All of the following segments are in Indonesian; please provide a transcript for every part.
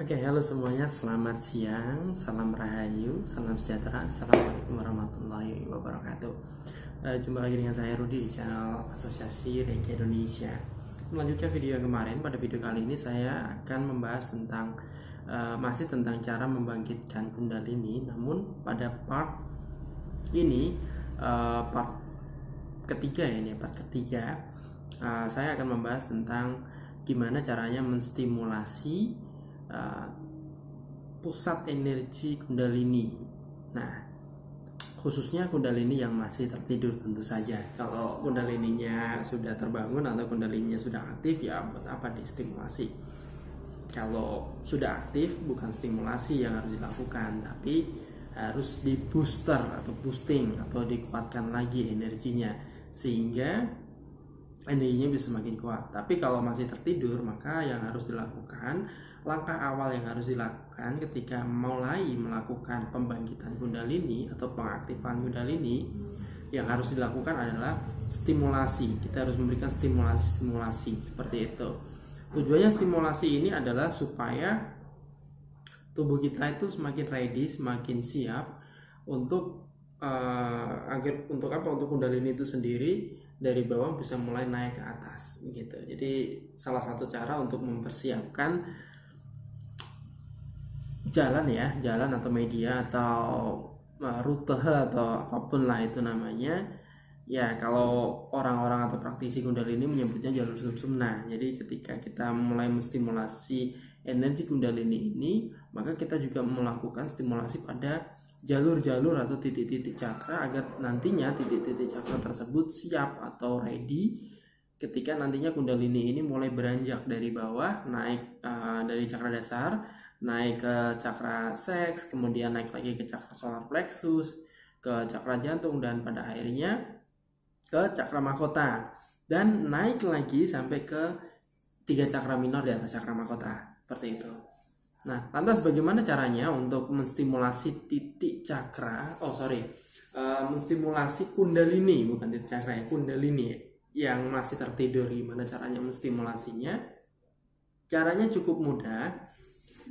Oke, halo semuanya, selamat siang, salam rahayu, salam sejahtera, assalamualaikum warahmatullahi wabarakatuh. Jumpa lagi dengan saya Rudi di channel Asosiasi Reiki Indonesia. Melanjutkan video yang kemarin, pada video kali ini saya akan membahas tentang masih tentang cara membangkitkan kundalini, namun pada part ini part ketiga ya, ini part ketiga. Saya akan membahas tentang gimana caranya menstimulasi pusat energi kundalini. Nah, khususnya kundalini yang masih tertidur tentu saja. Kalau kundalininya sudah terbangun atau kundalininya sudah aktif, ya buat apa distimulasi? Kalau sudah aktif, bukan stimulasi yang harus dilakukan, tapi harus di booster atau boosting atau dikuatkan lagi energinya sehingga energinya bisa semakin kuat. Tapi kalau masih tertidur, maka yang harus dilakukan, langkah awal yang harus dilakukan ketika mulai melakukan pembangkitan kundalini atau pengaktifan kundalini, yang harus dilakukan adalah stimulasi. Kita harus memberikan stimulasi seperti itu. Tujuannya stimulasi ini adalah supaya tubuh kita itu semakin ready, semakin siap untuk untuk kundalini itu sendiri dari bawah bisa mulai naik ke atas gitu. Jadi salah satu cara untuk mempersiapkan jalan atau media atau rute atau apapun lah itu namanya. Ya, kalau orang-orang atau praktisi kundalini menyebutnya jalur sumsumna. Jadi ketika kita mulai menstimulasi energi kundalini ini, maka kita juga melakukan stimulasi pada jalur-jalur atau titik-titik cakra agar nantinya titik-titik cakra tersebut siap atau ready ketika nantinya kundalini ini mulai beranjak dari bawah, naik dari cakra dasar, naik ke cakra seks, kemudian naik lagi ke cakra solar plexus, ke cakra jantung, dan pada akhirnya ke cakra mahkota, dan naik lagi sampai ke 3 cakra minor di atas cakra mahkota, seperti itu. Nah, lantas bagaimana caranya untuk menstimulasi titik cakra, menstimulasi kundalini, bukan titik cakra ya, kundalini yang masih tertidur. Gimana caranya menstimulasinya? Caranya cukup mudah.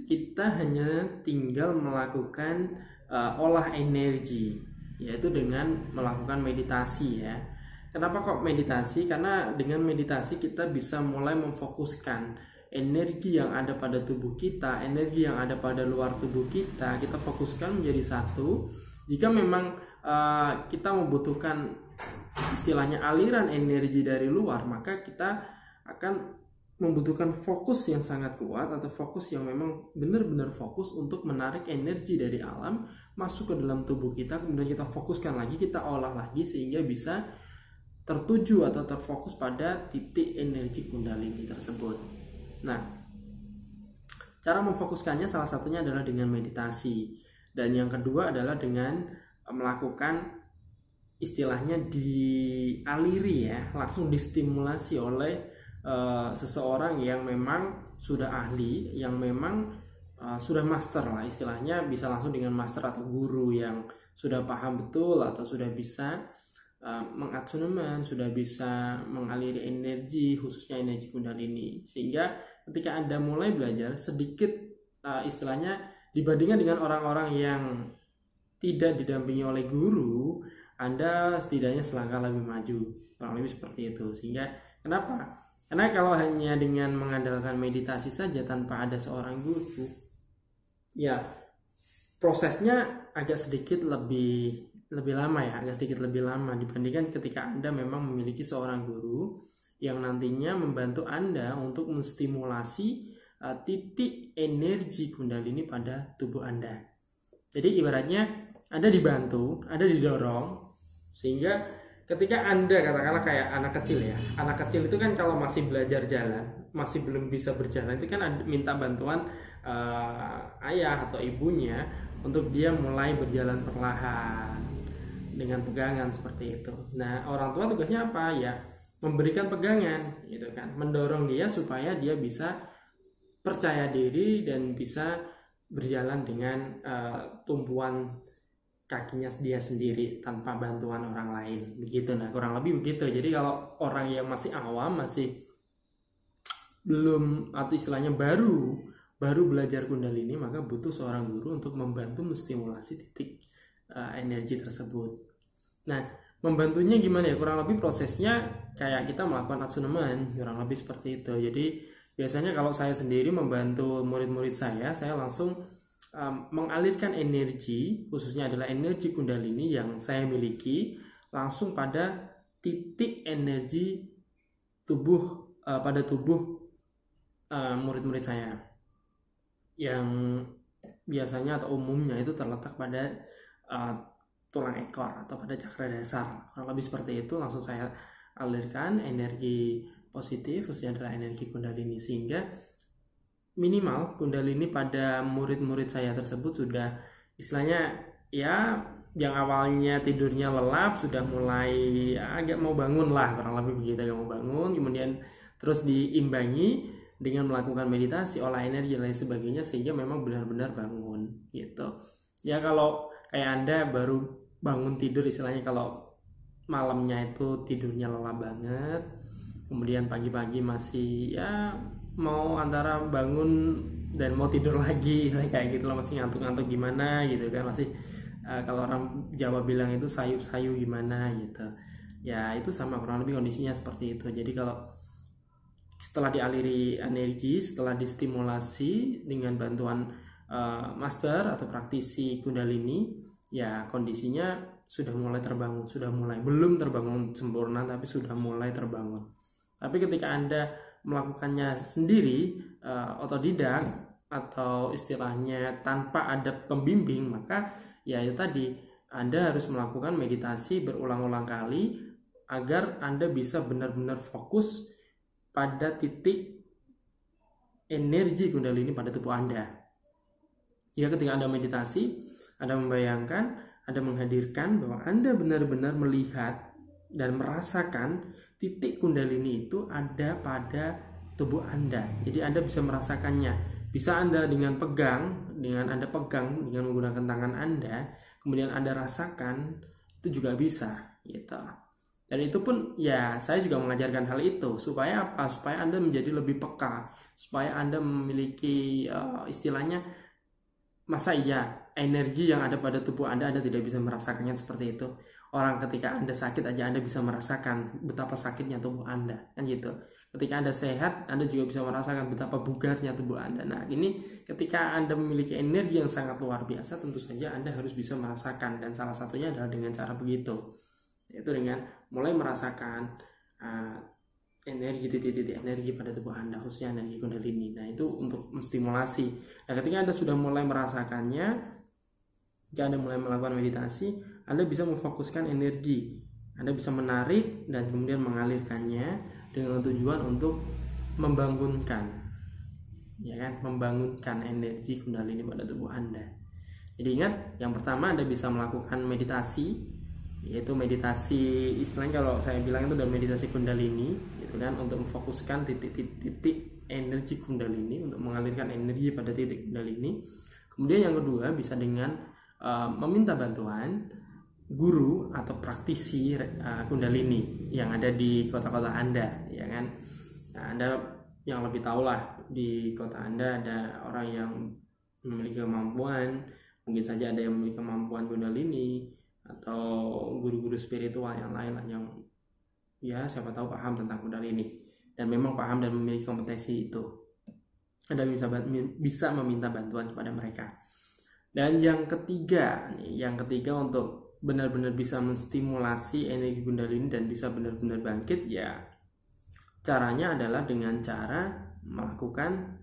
Kita hanya tinggal melakukan olah energi, yaitu dengan melakukan meditasi ya. Kenapa kok meditasi? Karena dengan meditasi kita bisa mulai memfokuskan energi yang ada pada tubuh kita, energi yang ada pada luar tubuh kita, kita fokuskan menjadi satu. Jika memang kita membutuhkan istilahnya aliran energi dari luar, maka kita akan membutuhkan fokus yang sangat kuat atau fokus yang memang benar-benar fokus untuk menarik energi dari alam masuk ke dalam tubuh kita, kemudian kita fokuskan lagi, kita olah lagi sehingga bisa tertuju atau terfokus pada titik energi kundalini tersebut. Nah, cara memfokuskannya salah satunya adalah dengan meditasi, dan yang kedua adalah dengan melakukan istilahnya dialiri ya, langsung distimulasi oleh seseorang yang memang sudah ahli, yang memang sudah master lah istilahnya, bisa langsung dengan master atau guru yang sudah paham betul atau sudah bisa mengatsunemen, sudah bisa mengaliri energi, khususnya energi kundalini, sehingga ketika Anda mulai belajar sedikit istilahnya dibandingkan dengan orang-orang yang tidak didampingi oleh guru, Anda setidaknya selangkah lebih maju, kurang lebih seperti itu. Sehingga kenapa? Karena kalau hanya dengan mengandalkan meditasi saja tanpa ada seorang guru, ya prosesnya agak sedikit lebih lama ya, agak sedikit lebih lama dibandingkan ketika Anda memang memiliki seorang guru yang nantinya membantu Anda untuk menstimulasi titik energi kundalini pada tubuh Anda. Jadi ibaratnya Anda dibantu, Anda didorong, sehingga ketika Anda katakanlah kayak anak kecil ya, anak kecil itu kan kalau masih belajar jalan, masih belum bisa berjalan, itu kan minta bantuan ayah atau ibunya untuk dia mulai berjalan perlahan dengan pegangan seperti itu. Nah, orang tua tugasnya apa ya? Memberikan pegangan gitu kan, mendorong dia supaya dia bisa percaya diri dan bisa berjalan dengan tumpuan kakinya dia sendiri tanpa bantuan orang lain begitu. Nah, kurang lebih begitu. Jadi kalau orang yang masih awam, masih belum atau istilahnya baru baru belajar Kundalini, maka butuh seorang guru untuk membantu menstimulasi titik energi tersebut. Nah, membantunya gimana ya? Kurang lebih prosesnya kayak kita melakukan atsuneman, kurang lebih seperti itu. Jadi biasanya kalau saya sendiri membantu murid-murid saya langsung mengalirkan energi, khususnya adalah energi Kundalini yang saya miliki, langsung pada titik energi tubuh, pada tubuh murid-murid saya, yang biasanya atau umumnya itu terletak pada tulang ekor atau pada cakra dasar. Kurang lebih seperti itu, langsung saya alirkan energi positif, khususnya adalah energi Kundalini, sehingga minimal Kundalini pada murid-murid saya tersebut sudah istilahnya ya, yang awalnya tidurnya lelap sudah mulai agak mau bangun lah, kurang lebih begitu, agak mau bangun, kemudian terus diimbangi dengan melakukan meditasi, olah energi dan lain sebagainya, sehingga memang benar-benar bangun gitu. Ya kalau kayak Anda baru bangun tidur, istilahnya kalau malamnya itu tidurnya lelap banget, kemudian pagi-pagi masih ya mau antara bangun dan mau tidur lagi, kayak gitu lah, masih ngantuk-ngantuk gimana gitu kan, masih kalau orang Jawa bilang itu sayu-sayu gimana gitu ya, itu sama kurang lebih kondisinya seperti itu. Jadi kalau setelah dialiri energi, setelah distimulasi dengan bantuan master atau praktisi Kundalini, ya kondisinya sudah mulai terbangun, belum terbangun sempurna tapi sudah mulai terbangun. Tapi ketika Anda melakukannya sendiri, otodidak atau istilahnya tanpa ada pembimbing, maka ya itu tadi, Anda harus melakukan meditasi berulang-ulang kali agar Anda bisa benar-benar fokus pada titik energi Kundalini pada tubuh Anda. Ya, ketika Anda meditasi, Anda membayangkan, Anda menghadirkan bahwa Anda benar-benar melihat dan merasakan titik Kundalini itu ada pada tubuh Anda. Jadi Anda bisa merasakannya. Bisa Anda dengan Anda pegang dengan menggunakan tangan Anda, kemudian Anda rasakan, itu juga bisa gitu. Dan itu pun ya saya juga mengajarkan hal itu supaya apa? Supaya Anda menjadi lebih peka, supaya Anda memiliki istilahnya, masa iya energi yang ada pada tubuh Anda tidak bisa merasakannya seperti itu. Orang ketika Anda sakit aja Anda bisa merasakan betapa sakitnya tubuh Anda, kan gitu. Ketika Anda sehat, Anda juga bisa merasakan betapa bugarnya tubuh Anda. Nah, ini ketika Anda memiliki energi yang sangat luar biasa, tentu saja Anda harus bisa merasakan, dan salah satunya adalah dengan cara begitu, yaitu dengan mulai merasakan titik-titik energi pada tubuh Anda, khususnya energi Kundalini. Nah, itu untuk menstimulasi. Nah, ketika Anda sudah mulai merasakannya, jika Anda mulai melakukan meditasi, Anda bisa memfokuskan energi. Anda bisa menarik dan kemudian mengalirkannya dengan tujuan untuk membangunkan, ya kan, membangunkan energi Kundalini pada tubuh Anda. Jadi ingat, yang pertama Anda bisa melakukan meditasi, yaitu meditasi istilahnya kalau saya bilang itu adalah meditasi Kundalini, gitu kan, untuk memfokuskan titik-titik energi Kundalini, untuk mengalirkan energi pada titik Kundalini. Kemudian yang kedua bisa dengan meminta bantuan guru atau praktisi Kundalini yang ada di kota-kota Anda, ya kan. Nah, Anda yang lebih tahu lah, di kota Anda ada orang yang memiliki kemampuan, mungkin saja ada yang memiliki kemampuan Kundalini atau guru-guru spiritual yang lain lah, yang ya siapa tahu paham tentang Kundalini dan memang paham dan memiliki kompetensi itu. Anda bisa meminta bantuan kepada mereka. Dan yang ketiga untuk benar-benar bisa menstimulasi energi Kundalini dan bisa benar-benar bangkit, ya caranya adalah dengan cara melakukan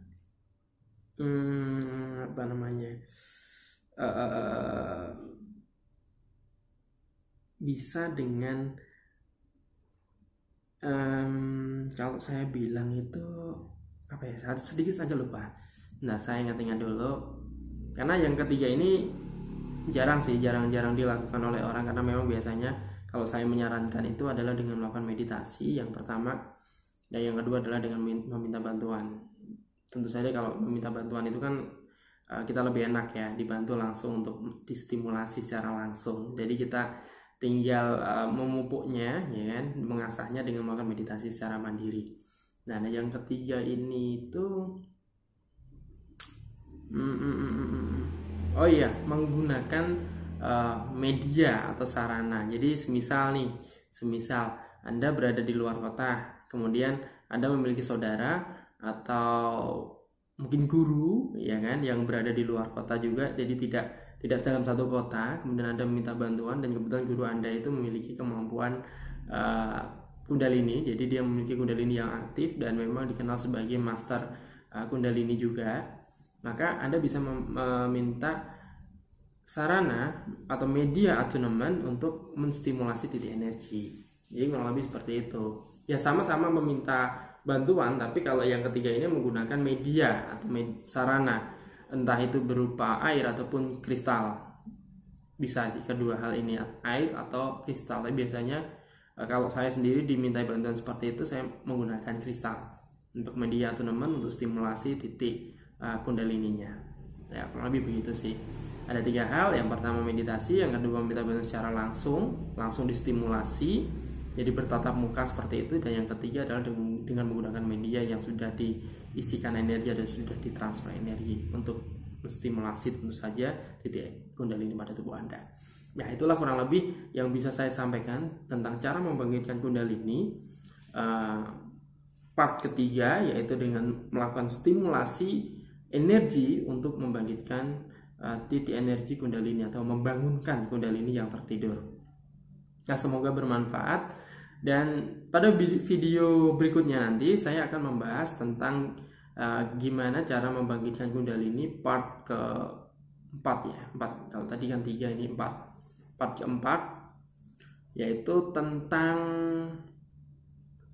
bisa dengan kalau saya bilang itu apa ya, sedikit saja lupa. Nah, saya ingat-ingat dulu, karena yang ketiga ini jarang dilakukan oleh orang, karena memang biasanya kalau saya menyarankan itu adalah dengan melakukan meditasi yang pertama, dan yang kedua adalah dengan meminta bantuan. Tentu saja kalau meminta bantuan itu kan kita lebih enak ya, dibantu langsung untuk distimulasi secara langsung. Jadi kita tinggal memupuknya, ya kan, mengasahnya dengan melakukan meditasi secara mandiri. Nah, yang ketiga ini itu Oh iya, menggunakan media atau sarana. Jadi semisal Anda berada di luar kota, kemudian Anda memiliki saudara atau mungkin guru, ya kan, yang berada di luar kota juga, jadi tidak dalam satu kota. Kemudian Anda meminta bantuan dan kebetulan guru Anda itu memiliki kemampuan Kundalini, jadi dia memiliki Kundalini yang aktif dan memang dikenal sebagai master Kundalini juga. Maka Anda bisa meminta sarana atau media attunement untuk menstimulasi titik energi. Jadi kurang lebih seperti itu. Ya sama-sama meminta bantuan, tapi kalau yang ketiga ini menggunakan media atau sarana, entah itu berupa air ataupun kristal. Bisa sih kedua hal ini, air atau kristal. Tapi biasanya kalau saya sendiri dimintai bantuan seperti itu, saya menggunakan kristal untuk media attunement untuk stimulasi titik kundalininya. Ya kurang lebih begitu sih. Ada 3 hal. Yang pertama meditasi, yang kedua meminta bantuan secara langsung distimulasi, jadi bertatap muka seperti itu, dan yang ketiga adalah dengan menggunakan media yang sudah diisikan energi dan sudah ditransfer energi untuk menstimulasi tentu saja titik kundalini pada tubuh Anda. Nah, itulah kurang lebih yang bisa saya sampaikan tentang cara membangkitkan kundalini. Part ketiga yaitu dengan melakukan stimulasi energi untuk membangkitkan titik energi kundalini atau membangunkan kundalini yang tertidur. Nah, semoga bermanfaat, dan pada video berikutnya nanti saya akan membahas tentang gimana cara membangkitkan kundalini part ke-4 ya. 4, kalau tadi kan 3, ini 4. Part ke-4 yaitu tentang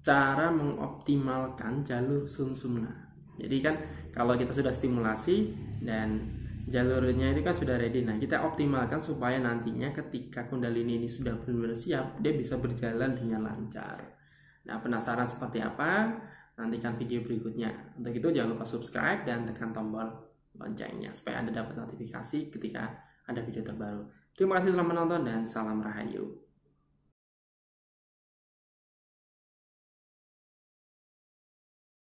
cara mengoptimalkan jalur sumsumna. Jadi kan kalau kita sudah stimulasi dan jalurnya itu kan sudah ready, nah kita optimalkan supaya nantinya ketika kundalini ini sudah benar-benar siap, dia bisa berjalan dengan lancar. Nah, penasaran seperti apa? Nantikan video berikutnya. Untuk itu jangan lupa subscribe dan tekan tombol loncengnya supaya Anda dapat notifikasi ketika ada video terbaru. Terima kasih telah menonton dan salam Rahayu.